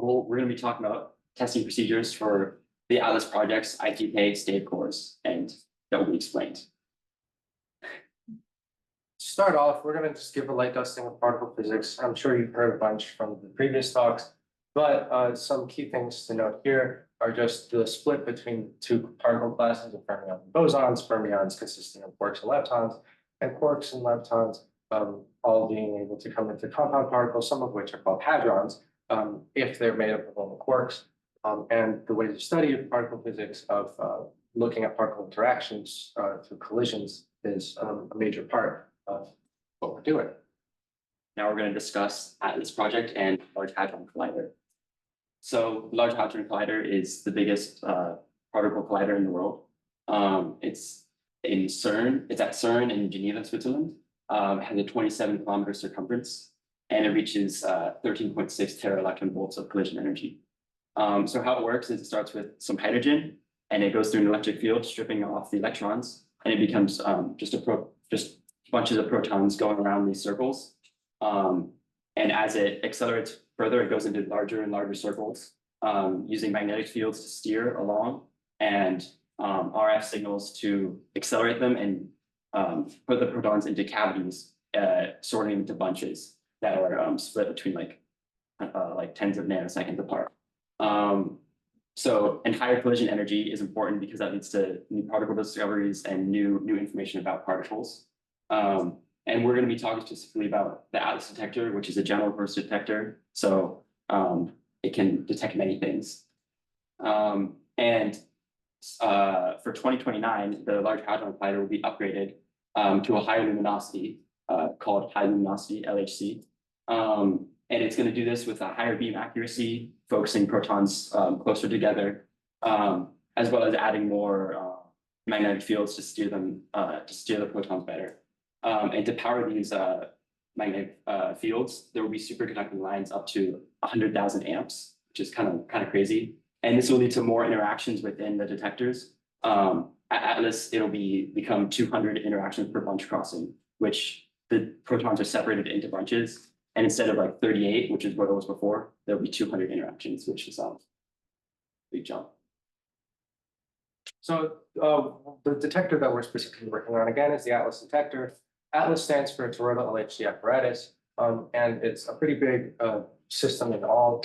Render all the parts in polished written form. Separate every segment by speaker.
Speaker 1: We're going to be talking about testing procedures for the Atlas project's ITK Stave cores, and that will be explained.
Speaker 2: To start off, we're going to just give a light dusting of particle physics. I'm sure you've heard a bunch from the previous talks, but some key things to note here are just the split between two particle classes of fermions and bosons, fermions consisting of quarks and leptons, and quarks and leptons all being able to come into compound particles, some of which are called hadrons, if they're made up of only quarks. And the way to study particle physics of looking at particle interactions through collisions is a major part of what we're doing.
Speaker 1: Now we're going to discuss Atlas project and Large Hadron Collider. So the Large Hadron Collider is the biggest particle collider in the world. It's in CERN. It's at CERN in Geneva, Switzerland. It has a 27-kilometer circumference, and it reaches 13.6 tera-electron volts of collision energy. So how it works is it starts with some hydrogen, and it goes through an electric field, stripping off the electrons, and it becomes just bunches of protons going around these circles. And as it accelerates further, it goes into larger and larger circles, using magnetic fields to steer along, and RF signals to accelerate them and put the protons into cavities, sorting into bunches that are split between like tens of nanoseconds apart. And higher collision energy is important because that leads to new particle discoveries and new information about particles. And we're going to be talking specifically about the Atlas detector, which is a general purpose detector. So it can detect many things. For 2029, the Large Hadron Collider will be upgraded to a higher luminosity called high luminosity, LHC. And it's going to do this with a higher beam accuracy, focusing protons closer together, as well as adding more magnetic fields to steer the protons better. And to power these magnetic fields, there will be superconducting lines up to 100,000 amps, which is kind of crazy. And this will lead to more interactions within the detectors. At Atlas, it'll become 200 interactions per bunch crossing, which the protons are separated into bunches. And instead of like 38, which is what it was before, there'll be 200 interactions, which is a big jump.
Speaker 2: So the detector that we're specifically working on, again, is the Atlas detector. Atlas stands for toroidal LHC apparatus, and it's a pretty big system in all.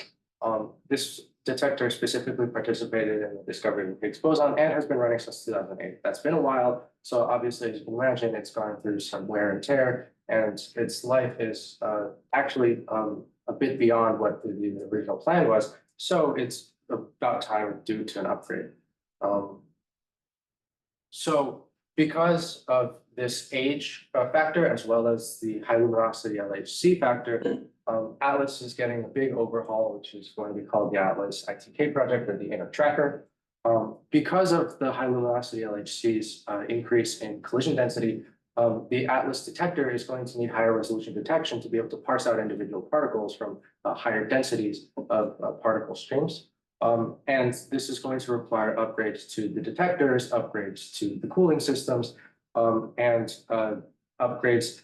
Speaker 2: This detector specifically participated in the discovery of the Higgs boson and has been running since 2008. That's been a while. So obviously, as you can imagine, it's gone through some wear and tear, and its life is actually a bit beyond what the original plan was. So it's about time due to an upgrade. So because of this age factor, as well as the high luminosity LHC factor, Atlas is getting a big overhaul, which is going to be called the Atlas ITK project, or the inner tracker. Because of the high luminosity LHC's increase in collision density, the Atlas detector is going to need higher resolution detection to be able to parse out individual particles from higher densities of particle streams. And this is going to require upgrades to the detectors, upgrades to the cooling systems, and upgrades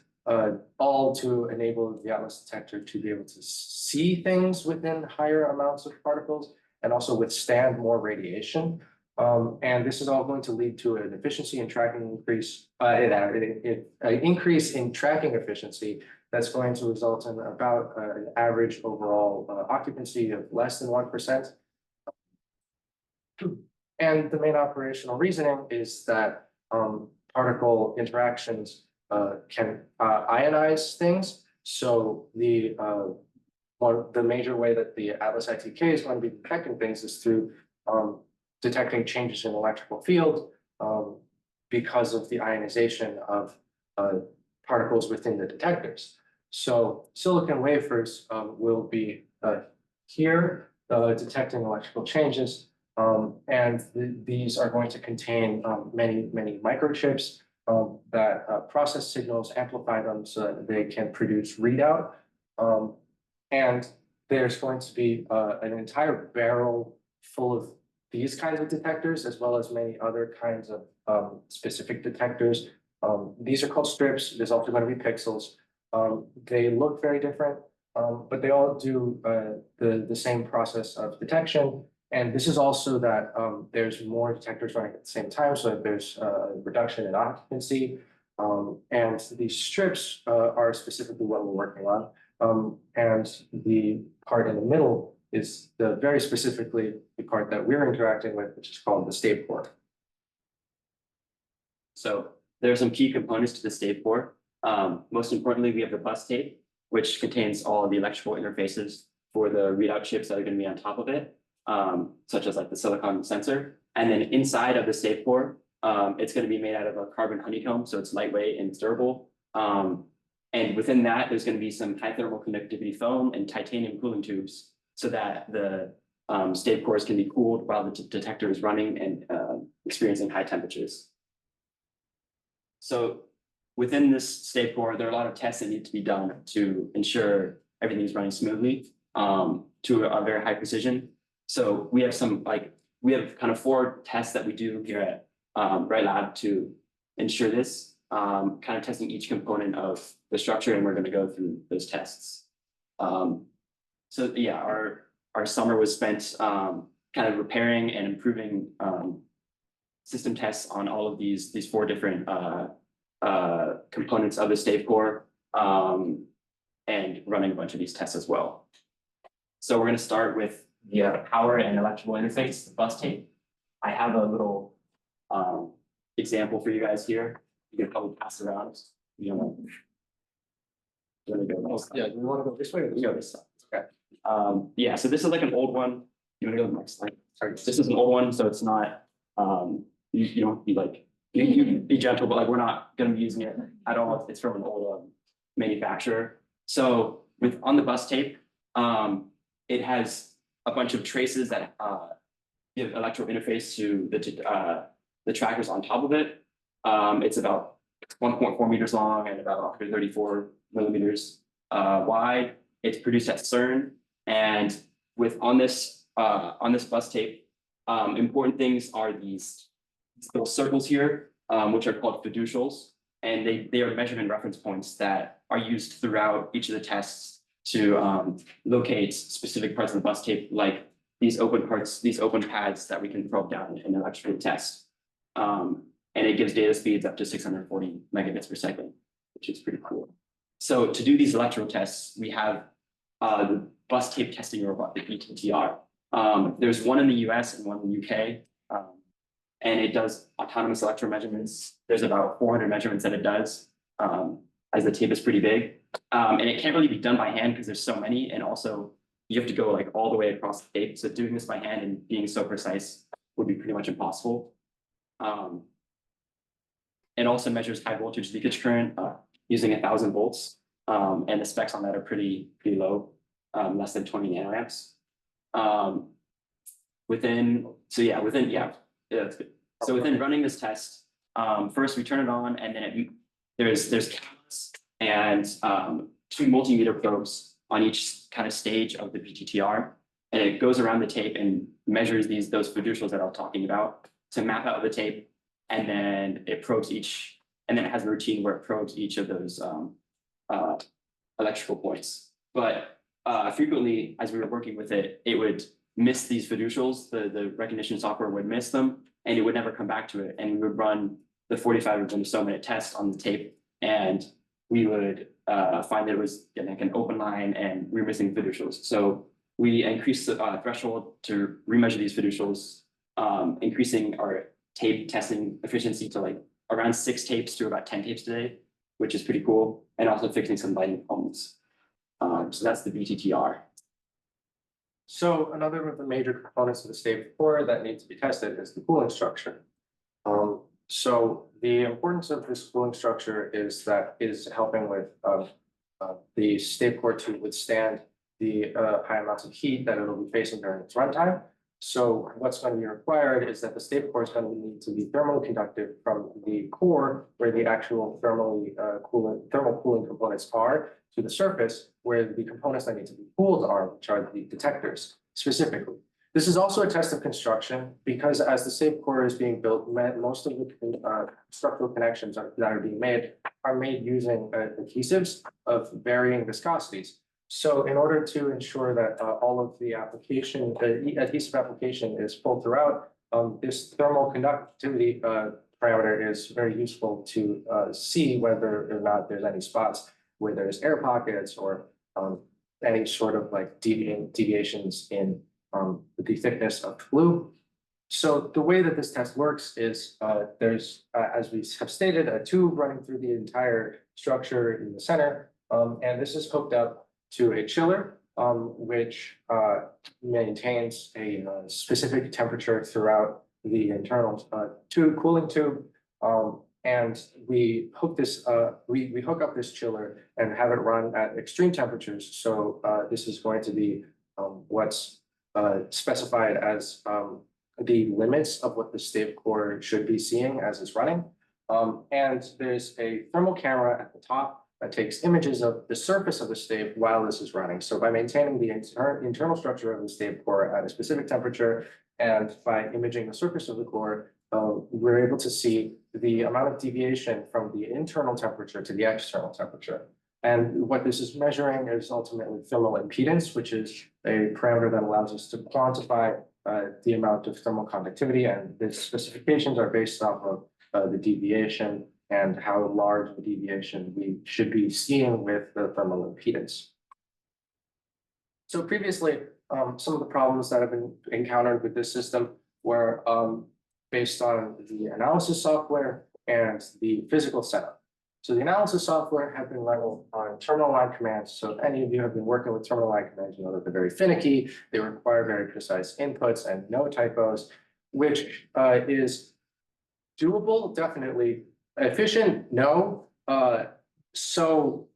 Speaker 2: all to enable the Atlas detector to be able to see things within higher amounts of particles and also withstand more radiation. And this is all going to lead to an efficiency and tracking increase, an increase in tracking efficiency that's going to result in about an average overall occupancy of less than 1%. And the main operational reasoning is that particle interactions can ionize things. So the major way that the Atlas ITK is going to be detecting things is through detecting changes in electrical field because of the ionization of particles within the detectors. So silicon wafers will be here detecting electrical changes. These are going to contain many microchips that process signals, amplify them so that they can produce readout. And there's going to be an entire barrel full of these kinds of detectors, as well as many other kinds of specific detectors. These are called strips. There's also going to be pixels. They look very different. but they all do the same process of detection. And this is also that there's more detectors running at the same time, so that there's a reduction in occupancy. And these strips are specifically what we're working on. And the part in the middle is very specifically the part that we're interacting with, which is called the stave core.
Speaker 1: So there are some key components to the stave core. Most importantly, we have the bus tape, which contains all the electrical interfaces for the readout chips that are going to be on top of it, such as like the silicon sensor. And then inside of the stave core, it's going to be made out of a carbon honeycomb, so it's lightweight and it's durable. And within that, there's going to be some high thermal conductivity foam and titanium cooling tubes so that the stave cores can be cooled while the detector is running and experiencing high temperatures. So within this stave core, there are a lot of tests that need to be done to ensure everything's running smoothly to a very high precision. So we have kind of 4 tests that we do here at Wright Lab to ensure this, kind of testing each component of the structure, and we're going to go through those tests. So yeah, our summer was spent kind of repairing and improving system tests on all of these 4 different components of the stave core, and running a bunch of these tests as well. So we're going to start with the power and electrical interface, the bus tape. I have a little example for you guys here. You can probably pass around. You know, you want to go this side?
Speaker 2: Yeah, we want to go this way or
Speaker 1: You go this side.
Speaker 2: Okay.
Speaker 1: Yeah, so this is like an old one. You want to go to the next slide? Sorry, this is an old one, so it's not. You don't be like you be gentle, but like we're not going to be using it at all. It's from an old manufacturer. So on the bus tape, it has a bunch of traces that give electrical interface to the trackers on top of it. It's about 1.4 meters long and about 134 millimeters wide. It's produced at CERN, and on this bus tape, important things are these little circles here, which are called fiducials, and they are measurement reference points that are used throughout each of the tests to locate specific parts of the bus tape, like these open parts, these open pads that we can probe down and electrically test. And it gives data speeds up to 640 megabits per second, which is pretty cool. So to do these electrical tests, we have the bus tape testing robot, the BTTR. There's one in the US and one in the UK, and it does autonomous electro measurements. There's about 400 measurements that it does, as the tape is pretty big. And it can't really be done by hand because there's so many, and also you have to go like all the way across the tape. So doing this by hand and being so precise would be pretty much impossible. It also measures high voltage leakage current using 1,000 volts, and the specs on that are pretty low, less than 20 nanoamps. So within running this test, first we turn it on, and then there's cameras and 2 multimeter probes on each kind of stage of the BTTR, and it goes around the tape and measures those fiducials that I was talking about to map out the tape, and then it probes each, and then it has a routine where it probes each of those electrical points. But frequently, as we were working with it, it would miss these fiducials. The recognition software would miss them, and it would never come back to it. And we would run the 45 or so minute test on the tape, and we would find that it was like an open line and we were missing fiducials. So we increased the threshold to remeasure these fiducials, increasing our tape testing efficiency to like around 6 tapes to about 10 tapes a day, which is pretty cool, and also fixing some lighting components. So that's the BTTR.
Speaker 2: So another of the major components of the stave core that need to be tested is the cooling structure. So the importance of this cooling structure is that it is helping with the stave core to withstand the high amounts of heat that it'll be facing during its runtime. So what's going to be required is that the stave core is going to need to be thermally conductive from the core, where the actual thermal cooling components are, to the surface, where the components that need to be cooled are, which are the detectors specifically. This is also a test of construction, because as the stave core is being built, most of the structural connections that are being made are made using adhesives of varying viscosities. So in order to ensure that all of the application, the adhesive application is pulled throughout, this thermal conductivity parameter is very useful to see whether or not there's any spots where there's air pockets or any sort of like deviations in the thickness of glue. So the way that this test works is there's, as we have stated, a tube running through the entire structure in the center, and this is hooked up to a chiller, which maintains a specific temperature throughout the internal cooling tube. And we hook this, we hook up this chiller and have it run at extreme temperatures. So this is going to be what's specified as the limits of what the stave core should be seeing as it's running. And there's a thermal camera at the top that takes images of the surface of the stave while this is running. So by maintaining the internal structure of the stave core at a specific temperature and by imaging the surface of the core, we're able to see the amount of deviation from the internal temperature to the external temperature. And what this is measuring is ultimately thermal impedance, which is a parameter that allows us to quantify the amount of thermal conductivity, and the specifications are based off of the deviation and how large the deviation we should be seeing with the thermal impedance. So previously, some of the problems that have been encountered with this system were based on the analysis software and the physical setup. So the analysis software had been running on terminal line commands. So if any of you have been working with terminal line commands, you know that they're very finicky. They require very precise inputs and no typos, which is doable, definitely. Efficient, no. So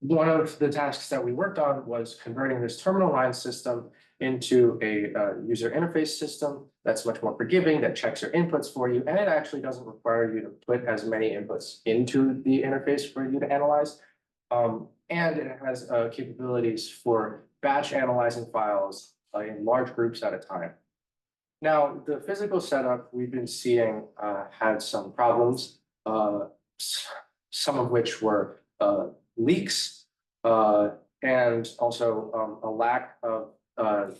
Speaker 2: one of the tasks that we worked on was converting this terminal line system into a user interface system that's much more forgiving, that checks your inputs for you, and it actually doesn't require you to put as many inputs into the interface for you to analyze. And it has capabilities for batch analyzing files in large groups at a time. Now, the physical setup we've been seeing had some problems, some of which were leaks and also a lack of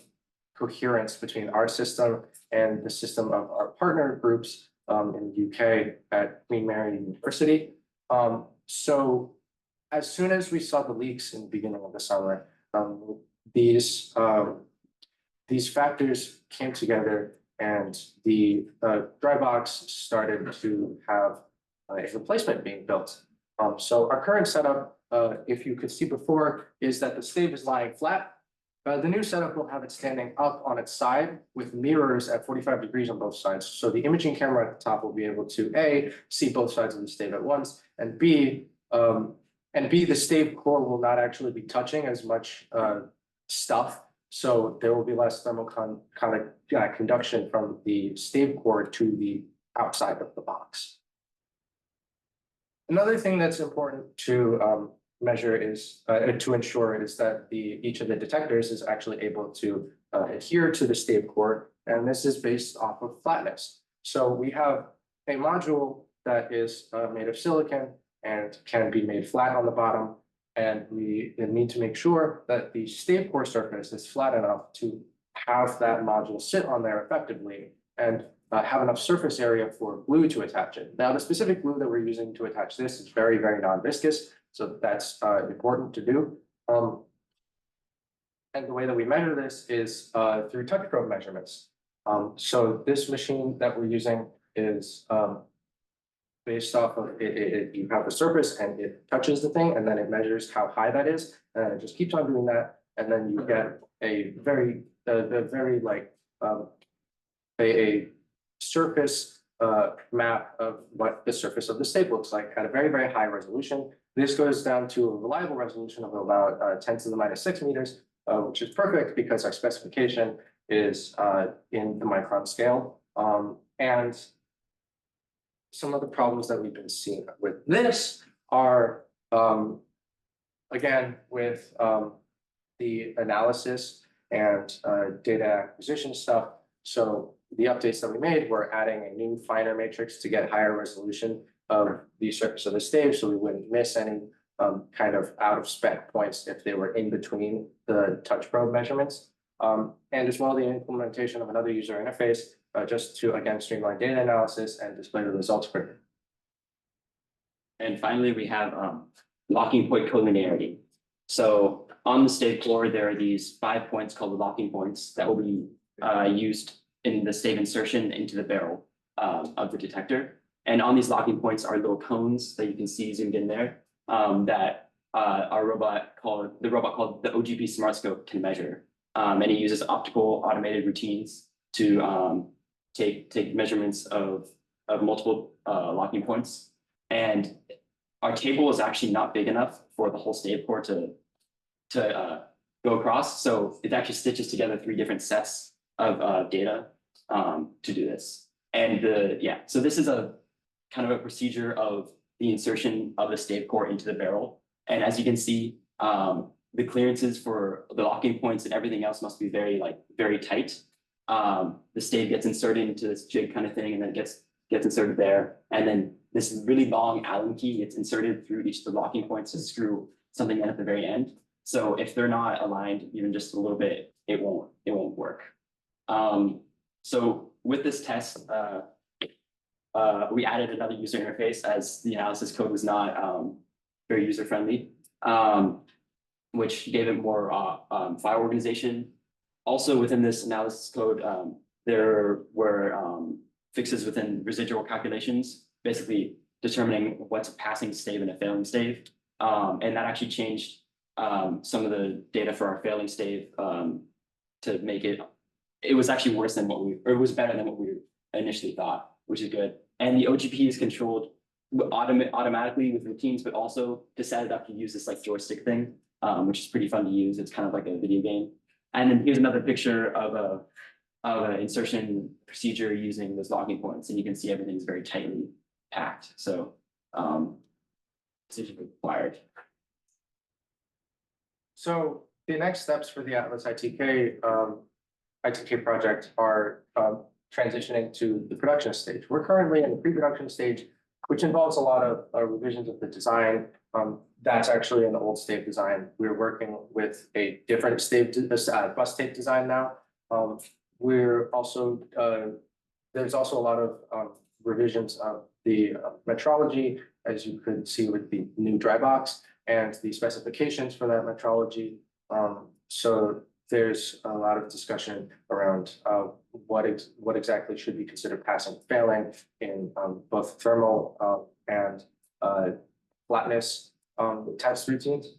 Speaker 2: coherence between our system and the system of our partner groups in the UK at Queen Mary University. So as soon as we saw the leaks in the beginning of the summer, these factors came together and the dry box started to have a replacement being built. So our current setup, if you could see before, is that the stave is lying flat. The new setup will have it standing up on its side with mirrors at 45 degrees on both sides. So the imaging camera at the top will be able to A, see both sides of the stave at once, and B, the stave core will not actually be touching as much stuff. So there will be less thermal conduction from the stave core to the outside of the box. Another thing that's important to measure is to ensure is that each of the detectors is actually able to adhere to the stave core, and this is based off of flatness. So we have a module that is made of silicon and can be made flat on the bottom, and we need to make sure that the stave core surface is flat enough to have that module sit on there effectively and have enough surface area for glue to attach it. Now, the specific glue that we're using to attach this is very, very non-viscous, so that's important to do. And the way that we measure this is through touch probe measurements. So this machine that we're using is based off of it. You have the surface and it touches the thing, and then it measures how high that is, and it just keeps on doing that, and then you get a very a surface map of what the surface of the stave looks like at a very, very high resolution. This goes down to a reliable resolution of about 10 to the minus 6 meters, which is perfect because our specification is in the micron scale. And some of the problems that we've been seeing with this are, again, with the analysis and data acquisition stuff. So the updates that we made were adding a new finer matrix to get higher resolution of the surface of the stave, so we wouldn't miss any kind of out of spec points if they were in between the touch probe measurements. And as well, the implementation of another user interface just to, again, streamline data analysis and display the results quickly.
Speaker 1: And finally, we have locking point collinearity. So on the Stave core, there are these 5 points called the locking points that will be used in the Stave insertion into the barrel of the detector. And on these locking points are little cones that you can see zoomed in there that the robot called the OGP Smart Scope can measure. And it uses optical automated routines to take measurements of multiple locking points. And our table is actually not big enough for the whole Stave core to go across. So it actually stitches together 3 different sets of data to do this. And so this is a kind of a procedure of the insertion of the Stave core into the barrel. And as you can see, the clearances for the locking points and everything else must be very tight. The Stave gets inserted into this jig kind of thing, and then gets inserted there. And then this really long Allen key gets inserted through each of the locking points to screw something in at the very end. So if they're not aligned even just a little bit, it won't work. So with this test, we added another user interface as the analysis code was not very user friendly, which gave it more file organization. Also within this analysis code, there were fixes within residual calculations, basically determining what's a passing stave and a failing stave. And that actually changed some of the data for our failing stave to make it was actually worse than it was better than what we initially thought, which is good. And the OGP is controlled automatically with routines, but also to set it up to use this joystick thing, which is pretty fun to use. It's kind of like a video game. And then here's another picture of an insertion procedure using those locking points, and you can see everything's very tightly packed. So decision required.
Speaker 2: So the next steps for the Atlas ITK project are transitioning to the production stage. We're currently in the pre-production stage, which involves a lot of revisions of the design. That's actually an old Stave design. We're working with a different Stave bus tape design now. We're also there's also a lot of revisions of the metrology, as you could see with the new dry box and the specifications for that metrology. So there's a lot of discussion around what exactly should be considered passing and failing in both thermal and flatness test routines.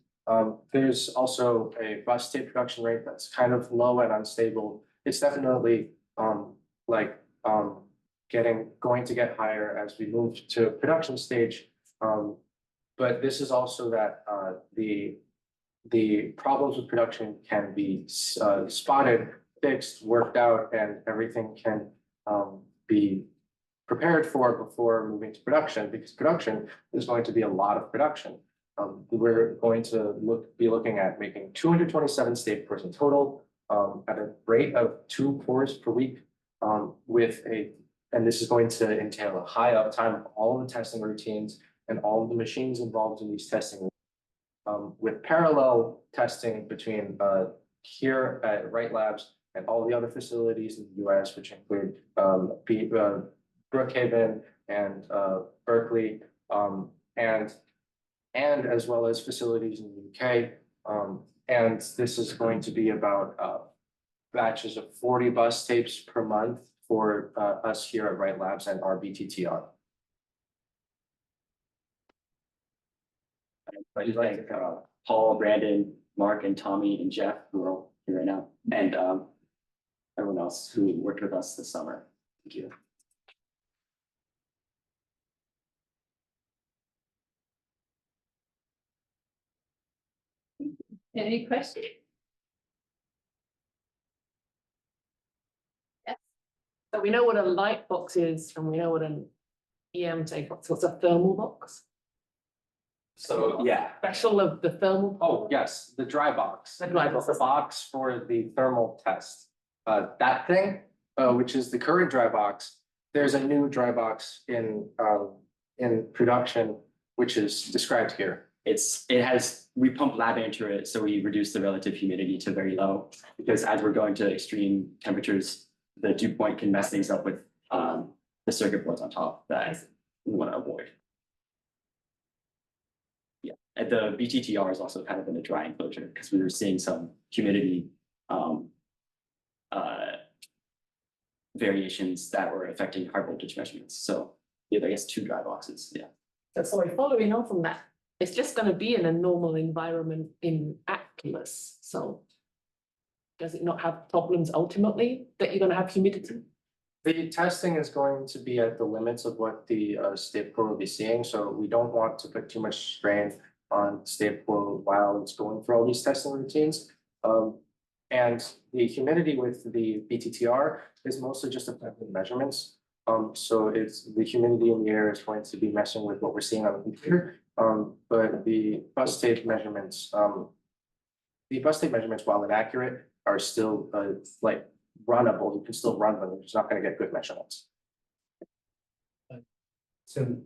Speaker 2: There's also a bus tape production rate that's kind of low and unstable. It's definitely going to get higher as we move to production stage. But this is also that the problems with production can be spotted, fixed, worked out, and everything can be prepared for before moving to production, because production is going to be a lot of production. We're going to be looking at making 227 Stave cores in total at a rate of 2 cores per week, and this is going to entail a high uptime of all of the testing routines and all of the machines involved in these testing, with parallel testing between here at Wright Labs and all the other facilities in the US, which include Brookhaven and Berkeley, and as well as facilities in the UK. And this is going to be about batches of 40 bus tapes per month for us here at Wright Labs and our BTTR.
Speaker 1: I'd like to thank Paul, Brandon, Mark, and Tommy, and Jeff, who are all here right now, and everyone else who worked with us this summer. Thank you.
Speaker 3: Any questions? Yes. So we know what a light box is, and we know what an EM tape box. What's a thermal box?
Speaker 2: So yeah.
Speaker 3: Special of the thermal.
Speaker 2: Oh, yes, the dry box.
Speaker 3: The dry box.
Speaker 2: The box for the thermal test. That thing, which is the current dry box, there's a new dry box in production, which is described here.
Speaker 1: we pump lab air into it, so we reduce the relative humidity to very low. Because as we're going to extreme temperatures, the dew point can mess things up with the circuit boards on top that we want to avoid. Yeah, and the BTTR is also kind of in a dry enclosure because we were seeing some humidity variations that were affecting high voltage measurements. So yeah, I guess 2 dry boxes. Yeah.
Speaker 3: So following on from that, it's just going to be in a normal environment in Atlas. So does it not have problems ultimately that you're going to have humidity?
Speaker 2: The testing is going to be at the limits of what the Stave core will be seeing, so we don't want to put too much strain on Stave core while it's going through all these testing routines. And the humidity with the BTTR is mostly just affecting measurements. So it's the humidity in the air is going to be messing with what we're seeing on the computer. But the bus tape measurements, while inaccurate, are still like runnable. You can still run them. You're just not going to get good measurements.
Speaker 4: So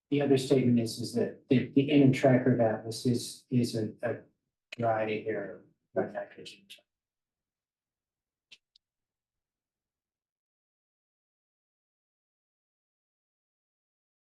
Speaker 4: the other statement is that the inner tracker of Atlas is a dry air nitrogen.